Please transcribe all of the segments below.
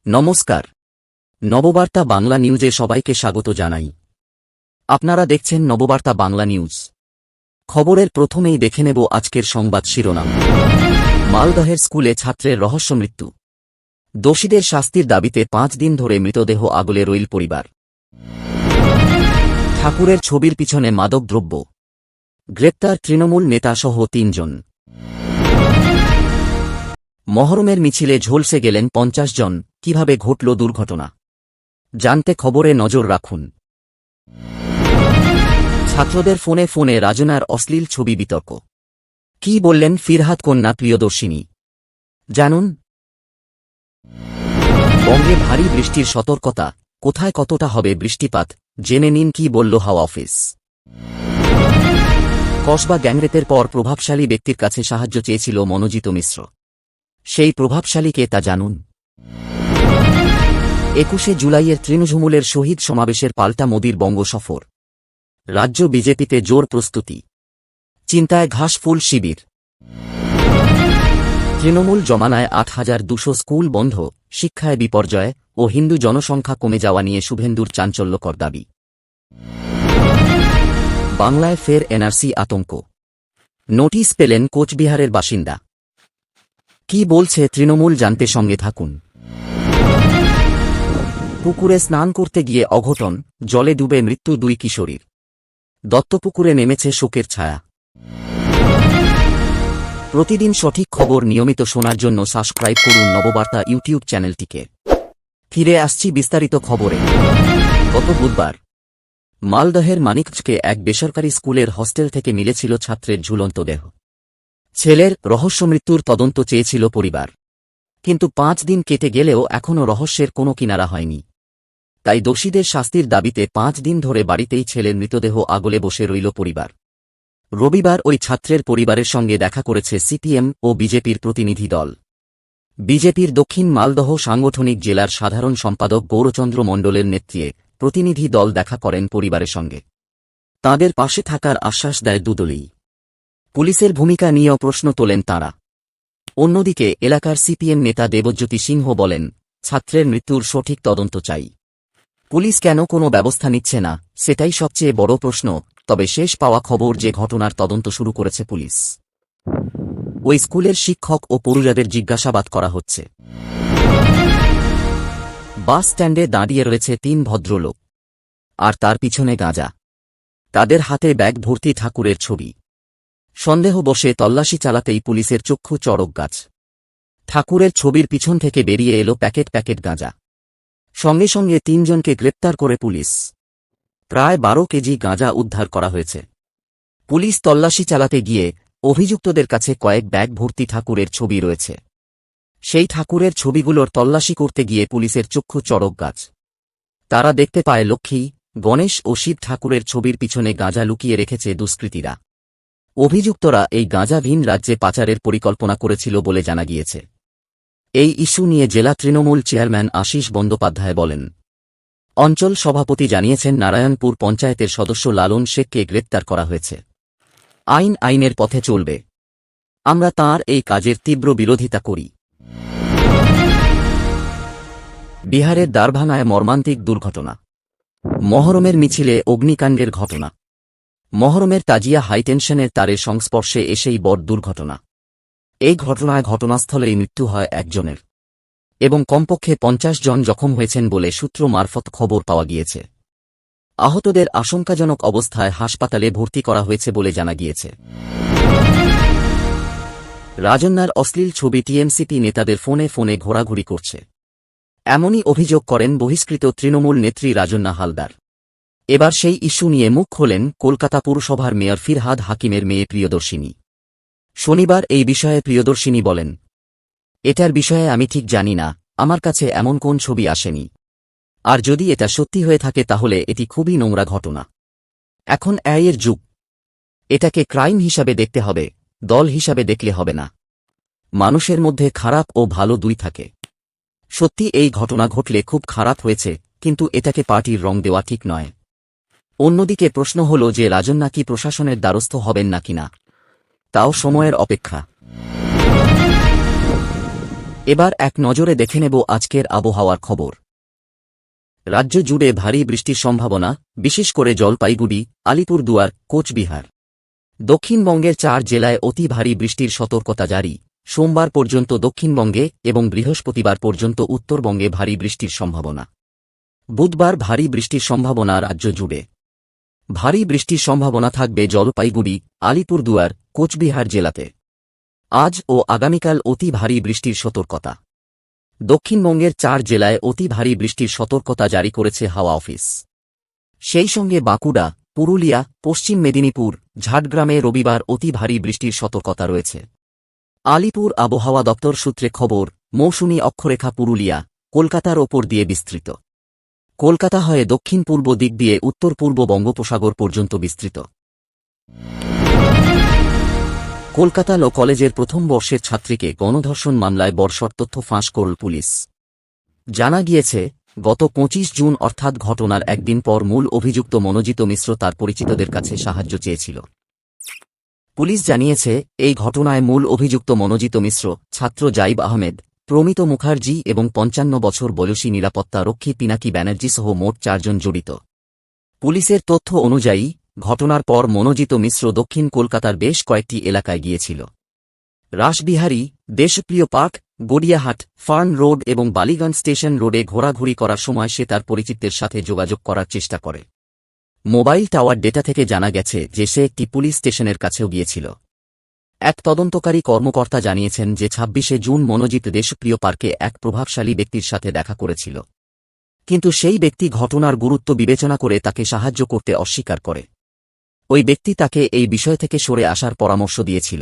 নমস্কার, নববার্তা বাংলা নিউজে সবাইকে স্বাগত জানাই। আপনারা দেখছেন নববার্তা বাংলা নিউজ। খবরের প্রথমেই দেখে নেব আজকের সংবাদ শিরোনাম। মালদহের স্কুলে ছাত্রের রহস্য মৃত্যু, দোষীদের শাস্তির দাবিতে 5 দিন ধরে মৃতদেহ আগলে রইল পরিবার। ঠাকুরের ছবির পিছনে মাদকদ্রব্য, গ্রেপ্তার তৃণমূল নেতাসহ 3 জন। মহরমের মিছিলে ঝলসে গেলেন 50 জন, কিভাবে ঘটল দুর্ঘটনা জানতে খবরে নজর রাখুন। ছাত্রদের ফোনে ফোনে রাজনার অশ্লীল ছবি বিতর্ক, কি বললেন ফিরহাদ কন্যা প্রিয়দর্শিনী জানুন। বঙ্গে ভারী বৃষ্টির সতর্কতা, কোথায় কতটা হবে বৃষ্টিপাত জেনে নিন কি বলল হাওয়া অফিস। কসবা গ্যাংরেপের পর প্রভাবশালী ব্যক্তির কাছে সাহায্য চেয়েছিল মনোজিত মিশ্র, সেই প্রভাবশালীকে তা জানুন। 21শে জুলাইয়ের তৃণমূলের শহীদ সমাবেশের পাল্টা মোদির বঙ্গ সফর, রাজ্য বিজেপিতে জোর প্রস্তুতি, চিন্তায় ঘাসফুল শিবির। তৃণমূল জমানায় 8200 স্কুল বন্ধ, শিক্ষায় বিপর্যয় ও হিন্দু জনসংখ্যা কমে যাওয়া নিয়ে শুভেন্দুর চাঞ্চল্যকর দাবি। বাংলায় ফের এনআরসি আতঙ্ক, নোটিশ পেলেন কোচবিহারের বাসিন্দা। কি বলছে তৃণমূল জানতে সঙ্গে থাকুন। পুকুরে স্নান করতে গিয়ে অঘটন, জলে ডুবে মৃত্যু 2 কিশোরীর, দত্তপুকুরে নেমেছে শোকের ছায়া। প্রতিদিন সঠিক খবর নিয়মিত শোনার জন্য সাবস্ক্রাইব করুন নববার্তা ইউটিউব চ্যানেলটিকে। ফিরে আসছি বিস্তারিত খবরে। গত বুধবার মালদহের মানিকগঞ্জে এক বেসরকারি স্কুলের হস্টেল থেকে মিলেছিল ছাত্রের ঝুলন্ত দেহ। ছেলের রহস্য মৃত্যুর তদন্ত চেয়েছিল পরিবার, কিন্তু 5 দিন কেটে গেলেও এখনও রহস্যের কোনো কিনারা হয়নি। তাই দোষীদের শাস্তির দাবিতে 5 দিন ধরে বাড়িতেই ছেলের মৃতদেহ আগলে বসে রইল পরিবার। রবিবার ওই ছাত্রের পরিবারের সঙ্গে দেখা করেছে সিপিএম ও বিজেপির প্রতিনিধি দল। বিজেপির দক্ষিণ মালদহ সাংগঠনিক জেলার সাধারণ সম্পাদক গৌরচন্দ্র মণ্ডলের নেতৃত্বে প্রতিনিধি দল দেখা করেন পরিবারের সঙ্গে। তাঁদের পাশে থাকার আশ্বাস দেয় দুদলই। পুলিশের ভূমিকা নিয়েও প্রশ্ন তোলেন তাঁরা। অন্যদিকে এলাকার সিপিএম নেতা দেবজ্যোতি সিংহ বলেন, ছাত্রের মৃত্যুর সঠিক তদন্ত চাই। পুলিশ কেন কোনো ব্যবস্থা নিচ্ছে না সেটাই সবচেয়ে বড় প্রশ্ন। তবে শেষ পাওয়া খবর যে ঘটনার তদন্ত শুরু করেছে পুলিশ। ওই স্কুলের শিক্ষক ও পড়ুয়াদের জিজ্ঞাসাবাদ করা হচ্ছে। বাস স্ট্যান্ডে দাঁড়িয়ে রয়েছে 3 ভদ্রলোক, আর তার পিছনে গাঁজা। তাদের হাতে ব্যাগ ভর্তি ঠাকুরের ছবি। সন্দেহ বসে তল্লাশি চালাতেই পুলিশের চক্ষু চড়ক গাছ। ঠাকুরের ছবির পিছন থেকে বেরিয়ে এলো প্যাকেট প্যাকেট গাঁজা। সঙ্গে সঙ্গে 3 জনকে গ্রেপ্তার করে পুলিশ। প্রায় 12 কেজি গাঁজা উদ্ধার করা হয়েছে। পুলিশ তল্লাশি চালাতে গিয়ে অভিযুক্তদের কাছে কয়েক ব্যাগ ভর্তি ঠাকুরের ছবি রয়েছে। সেই ঠাকুরের ছবিগুলোর তল্লাশি করতে গিয়ে পুলিশের চক্ষু চড়ক গাছ। তারা দেখতে পায় লক্ষ্মী, গণেশ ও শিব ঠাকুরের ছবির পিছনে গাঁজা লুকিয়ে রেখেছে দুষ্কৃতীরা। অভিযুক্তরা এই গাঁজা ভিন রাজ্যে পাচারের পরিকল্পনা করেছিল বলে জানা গিয়েছে। এই ইস্যু নিয়ে জেলা তৃণমূল চেয়ারম্যান আশিস বন্দ্যোপাধ্যায় বলেন, অঞ্চল সভাপতি জানিয়েছেন নারায়ণপুর পঞ্চায়েতের সদস্য লালন শেখকে গ্রেপ্তার করা হয়েছে। আইনের পথে চলবে। আমরা তাঁর এই কাজের তীব্র বিরোধিতা করি। বিহারের দারভাঙায় মর্মান্তিক দুর্ঘটনা, মহরমের মিছিলে অগ্নিকাণ্ডের ঘটনা। মহরমের তাজিয়া হাইটেনশনের তারের সংস্পর্শে এসেই বড় দুর্ঘটনা। এই ঘটনায় ঘটনাস্থলেই মৃত্যু হয় 1 জনের এবং কমপক্ষে 50 জন জখম হয়েছেন বলে সূত্র মারফত খবর পাওয়া গিয়েছে। আহতদের আশঙ্কাজনক অবস্থায় হাসপাতালে ভর্তি করা হয়েছে বলে জানা গিয়েছে। রাজন্যার অশ্লীল ছবি টিএমসিপি নেতাদের ফোনে ফোনে ঘোরাঘুরি করছে, এমনই অভিযোগ করেন বহিষ্কৃত তৃণমূল নেত্রী রাজন্যা হালদার। এবার সেই ইস্যু নিয়ে মুখ খোলেন কলকাতা পুরসভার মেয়র ফিরহাদ হাকিমের মেয়ে প্রিয়দর্শিনী। শনিবার এই বিষয়ে প্রিয়দর্শিনী বলেন, এটার বিষয়ে আমি ঠিক জানি না, আমার কাছে এমন কোন ছবি আসেনি। আর যদি এটা সত্যি হয়ে থাকে তাহলে এটি খুবই নোংরা ঘটনা। এখন এর যুগ, এটাকে ক্রাইম হিসাবে দেখতে হবে, দল হিসাবে দেখলে হবে না। মানুষের মধ্যে খারাপ ও ভালো দুই থাকে। সত্যি এই ঘটনা ঘটলে খুব খারাপ হয়েছে, কিন্তু এটাকে পার্টির রং দেওয়া ঠিক নয়। অন্যদিকে প্রশ্ন হল যে রাজন্যা কি প্রশাসনের দ্বারস্থ হবেন নাকি না, তাও সময়ের অপেক্ষা। এবার এক নজরে দেখে নেব আজকের আবহাওয়ার খবর। রাজ্য জুড়ে ভারী বৃষ্টির সম্ভাবনা, বিশেষ করে জলপাইগুড়ি, আলিপুরদুয়ার, কোচবিহার। দক্ষিণবঙ্গের 4 জেলায় অতি ভারী বৃষ্টির সতর্কতা জারি। সোমবার পর্যন্ত দক্ষিণবঙ্গে এবং বৃহস্পতিবার পর্যন্ত উত্তরবঙ্গে ভারী বৃষ্টির সম্ভাবনা। বুধবার ভারী বৃষ্টির সম্ভাবনা রাজ্য জুড়ে। ভারী বৃষ্টির সম্ভাবনা থাকবে জলপাইগুড়ি, আলিপুরদুয়ার, কোচবিহার জেলাতে। আজ ও আগামীকাল অতি ভারী বৃষ্টির সতর্কতা। দক্ষিণবঙ্গের 4 জেলায় অতি ভারী বৃষ্টির সতর্কতা জারি করেছে হাওয়া অফিস। সেই সঙ্গে বাঁকুড়া, পুরুলিয়া, পশ্চিম মেদিনীপুর, ঝাড়গ্রামে রবিবার অতি ভারী বৃষ্টির সতর্কতা রয়েছে। আলিপুর আবহাওয়া দপ্তর সূত্রে খবর, মৌসুমী অক্ষরেখা পুরুলিয়া, কলকাতার ওপর দিয়ে বিস্তৃত। কলকাতা হয়ে দক্ষিণ পূর্ব দিক দিয়ে উত্তর পূর্ব বঙ্গোপসাগর পর্যন্ত বিস্তৃত। কলকাতা ল কলেজের প্রথম বর্ষের ছাত্রীকে গণধর্ষণ মামলায় বর্ষর তথ্য ফাঁস করল পুলিশ। জানা গিয়েছে, গত 25 জুন অর্থাৎ ঘটনার একদিন পর মূল অভিযুক্ত মনোজিত মিশ্র তার পরিচিতদের কাছে সাহায্য চেয়েছিল। পুলিশ জানিয়েছে, এই ঘটনায় মূল অভিযুক্ত মনোজিত মিশ্র, ছাত্র জাইব আহমেদ, প্রমিত মুখার্জি এবং 55 বছর বয়সী নিরাপত্তা রক্ষী পিনাকি ব্যানার্জি সহ মোট 4 জন জড়িত। পুলিশের তথ্য অনুযায়ী, ঘটনার পর মনোজিত মিশ্র দক্ষিণ কলকাতার বেশ কয়েকটি এলাকায় গিয়েছিল। রাসবিহারী, দেশপ্রিয় পার্ক, গড়িয়াহাট, ফার্ন রোড এবং বালিগঞ্জ স্টেশন রোডে ঘোরাঘুরি করার সময় সে তার পরিচিতদের সাথে যোগাযোগ করার চেষ্টা করে। মোবাইল টাওয়ার ডেটা থেকে জানা গেছে যে সে একটি পুলিশ স্টেশনের কাছেও গিয়েছিল। এক তদন্তকারী কর্মকর্তা জানিয়েছেন যে 26 জুন মনোজিত দেশপ্রিয় পার্কে এক প্রভাবশালী ব্যক্তির সাথে দেখা করেছিল, কিন্তু সেই ব্যক্তি ঘটনার গুরুত্ব বিবেচনা করে তাকে সাহায্য করতে অস্বীকার করে। ওই ব্যক্তি তাকে এই বিষয় থেকে সরে আসার পরামর্শ দিয়েছিল।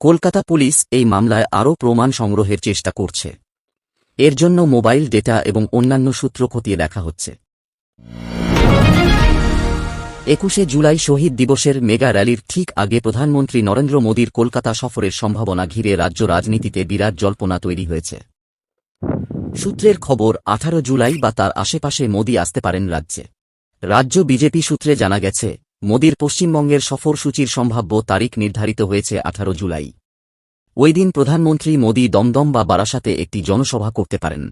কলকাতা পুলিশ এই মামলায় আরও প্রমাণ সংগ্রহের চেষ্টা করছে। এর জন্য মোবাইল ডেটা এবং অন্যান্য সূত্র খতিয়ে দেখা হচ্ছে। 21 জুলাই শহীদ দিবসের মেগা র্যালির ঠিক আগে প্রধানমন্ত্রী নরেন্দ্র মোদীর কলকাতা সফরের সম্ভাবনা ঘিরে রাজ্য রাজনীতিতে বিরাট জল্পনা তৈরি হয়েছে। সূত্রের খবর, 18 জুলাই বা তার আশেপাশে মোদী আসতে পারেন রাজ্যে। রাজ্য বিজেপি সূত্রে জানা গেছে, মোদীর পশ্চিমবঙ্গের সফরসূচির সম্ভাব্য তারিখ নির্ধারিত হয়েছে 18 জুলাই। ওই দিন প্রধানমন্ত্রী মোদী দমদম বা বারাসাতে একটি জনসভা করতে পারেন।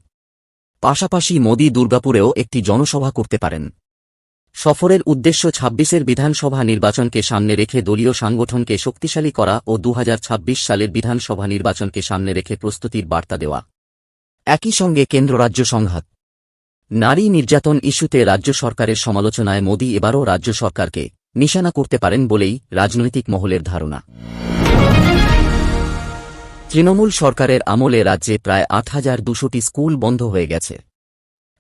পাশাপাশি মোদী দুর্গাপুরেও একটি জনসভা করতে পারেন। সফরের উদ্দেশ্য 26 বিধানসভা নির্বাচনকে সামনে রেখে দলীয় সাংগঠনকে শক্তিশালী করা ও 2026 সালের বিধানসভা নির্বাচনকে সামনে রেখে প্রস্তুতির বার্তা দেওয়া। একই সঙ্গে কেন্দ্র রাজ্য সংঘাত, নারী নির্যাতন ইস্যুতে রাজ্য সরকারের সমালোচনায় মোদী এবারও রাজ্য সরকারকে নিশানা করতে পারেন বলেই রাজনৈতিক মহলের ধারণা। তৃণমূল সরকারের আমলে রাজ্যে প্রায় 8200টি স্কুল বন্ধ হয়ে গেছে।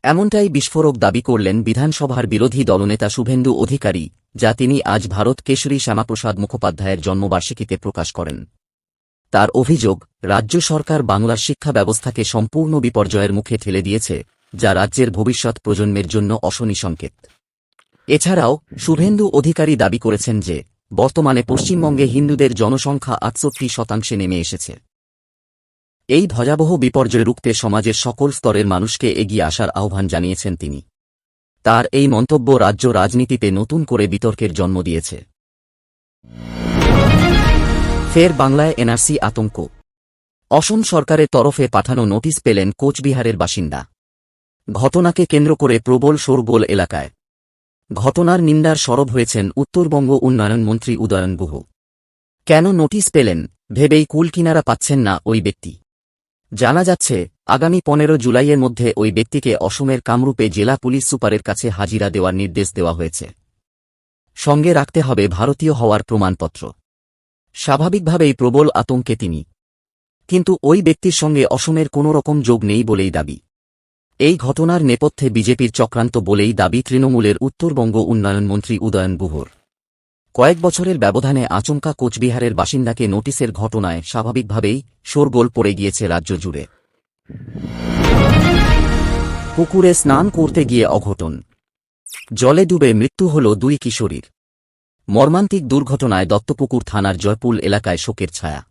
এমনটাই বিস্ফোরক দাবি করলেন বিধানসভার বিরোধী দলনেতা শুভেন্দু অধিকারী, যা তিনি আজ ভারত কেশরী শ্যামাপ্রসাদ মুখোপাধ্যায়ের জন্মবার্ষিকীতে প্রকাশ করেন। তার অভিযোগ, রাজ্য সরকার বাংলার শিক্ষা ব্যবস্থাকে সম্পূর্ণ বিপর্যয়ের মুখে ঠেলে দিয়েছে, যা রাজ্যের ভবিষ্যৎ প্রজন্মের জন্য অশনি সংকেত। এছাড়াও শুভেন্দু অধিকারী দাবি করেছেন যে বর্তমানে পশ্চিমবঙ্গে হিন্দুদের জনসংখ্যা 68% নেমে এসেছে। এই ভয়াবহ বিপর্যয় রুখতে সমাজের সকল স্তরের মানুষকে এগিয়ে আসার আহ্বান জানিয়েছেন তিনি। তার এই মন্তব্য রাজ্য রাজনীতিতে নতুন করে বিতর্কের জন্ম দিয়েছে। ফের বাংলায় এনআরসি আতঙ্ক। অসম সরকারের তরফে পাঠানো নোটিশ পেলেন কোচবিহারের বাসিন্দা। ঘটনাকে কেন্দ্র করে প্রবল শোরগোল এলাকায়। ঘটনার নিন্দার সরব হয়েছেন উত্তরবঙ্গ উন্নয়ন মন্ত্রী উদয়ন গুহ। কেন নোটিশ পেলেন ভেবেই কুল কিনারা পাচ্ছেন না ওই ব্যক্তি। জানা যাচ্ছে, আগামী 15 জুলাইয়ের মধ্যে ওই ব্যক্তিকে অসমের কামরূপে জেলা পুলিশ সুপারের কাছে হাজিরা দেওয়ার নির্দেশ দেওয়া হয়েছে। সঙ্গে রাখতে হবে ভারতীয় হওয়ার প্রমাণপত্র। স্বাভাবিকভাবেই প্রবল আতঙ্কে তিনি। কিন্তু ওই ব্যক্তির সঙ্গে অসমের কোনো রকম যোগ নেই বলেই দাবি। এই ঘটনার নেপথ্যে বিজেপির চক্রান্ত বলেই দাবি তৃণমূলের উত্তরবঙ্গ উন্নয়ন মন্ত্রী উদয়ন গুহর। কয়েক বছরের ব্যবধানে আচমকা কোচবিহারের বাসিন্দাকে নোটিশের ঘটনায় স্বাভাবিকভাবেই শোরগোল পড়ে গিয়েছে রাজ্য জুড়ে। পুকুরে স্নান করতে গিয়ে অঘটন, জলে ডুবে মৃত্যু হল 2 কিশোরীর। মর্মান্তিক দুর্ঘটনায় দত্তপুকুর থানার জয়পুল এলাকায় শোকের ছায়া।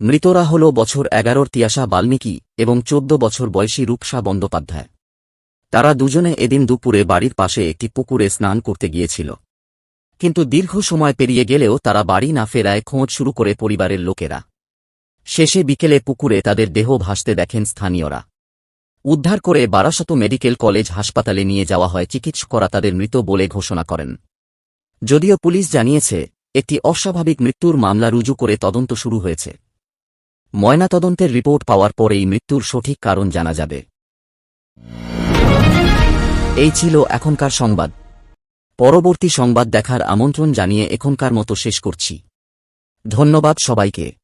মৃতরা হল বছর 11-র তিয়াশা বাল্মীকি এবং 14 বছর বয়সী রূপসা বন্দ্যোপাধ্যায়। তারা দুজনে এদিন দুপুরে বাড়ির পাশে একটি পুকুরে স্নান করতে গিয়েছিল, কিন্তু দীর্ঘ সময় পেরিয়ে গেলেও তারা বাড়ি না ফেরায় খোঁজ শুরু করে পরিবারের লোকেরা। শেষে বিকেলে পুকুরে তাদের দেহ ভাসতে দেখেন স্থানীয়রা। উদ্ধার করে বারাসত মেডিকেল কলেজ হাসপাতালে নিয়ে যাওয়া হয়। চিকিৎসকরা তাদের মৃত বলে ঘোষণা করেন। যদিও পুলিশ জানিয়েছে একটি অস্বাভাবিক মৃত্যুর মামলা রুজু করে তদন্ত শুরু হয়েছে। ময়নাতদন্তের রিপোর্ট পাওয়ার পরেই মৃত্যুর সঠিক কারণ জানা যাবে। এই ছিল এখনকার সংবাদ। পরবর্তী সংবাদ দেখার আমন্ত্রণ জানিয়ে এখনকার মতো শেষ করছি। ধন্যবাদ সবাইকে।